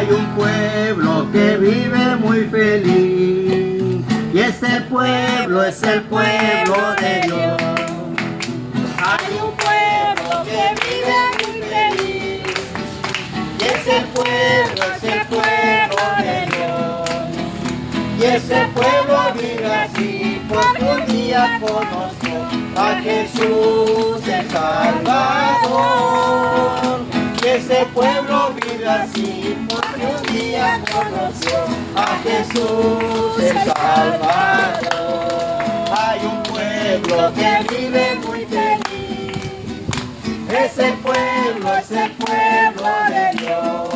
Hay un pueblo que vive muy feliz y ese pueblo es el pueblo de Dios. Hay un pueblo que vive muy feliz Y ese pueblo es el pueblo de Dios. Y ese pueblo vive así porque un día conoció a Jesús el Salvador. Y ese pueblo vive así porque un día conoció a Jesús el Salvador. Hay un pueblo que vive muy feliz. Ese pueblo es el pueblo de Dios.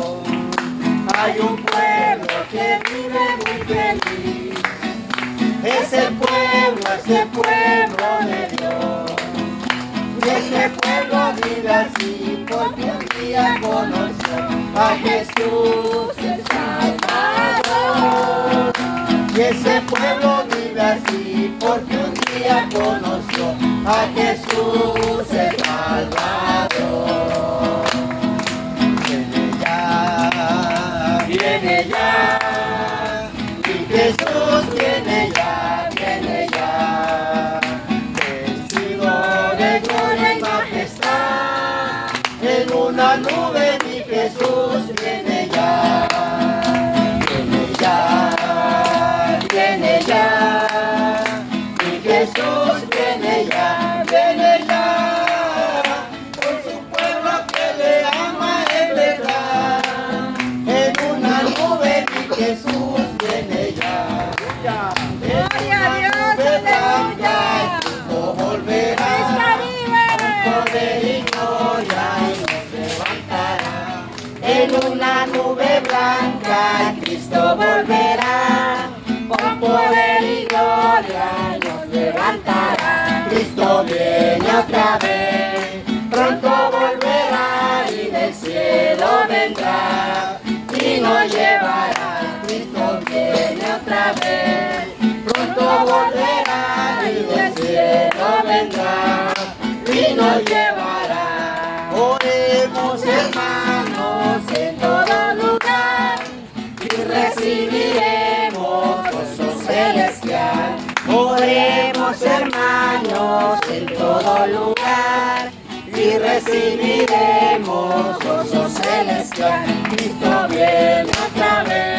Hay un pueblo que vive muy feliz. Ese pueblo es el pueblo de Dios. Y ese pueblo vive así porque un día conoció a Jesús el Salvador. Y ese pueblo vive así porque un día conoció a Jesús el Salvador. Viene ya, mi Jesús viene ya, viene ya. Vestido de gloria y majestad, en una nube mi Jesús viene ya. Viene ya, viene ya, mi Jesús viene ya, viene ya. Por su pueblo que le ama en verdad, en una nube mi Jesús viene ya. Gloria a Dios, aleluya. Cristo volverá con poder y gloria y nos levantará. En una nube blanca Cristo volverá con poder y gloria y nos levantará. Cristo viene otra vez, pronto volverá y del cielo vendrá y nos llevará. Cristo viene otra vez, pronto volverá y del cielo vendrá y nos llevará. Oremos, hermanos, en todo lugar y recibiremos gozo celestial. Oremos, hermanos, en todo lugar y recibiremos gozo celestial. Cristo viene otra vez.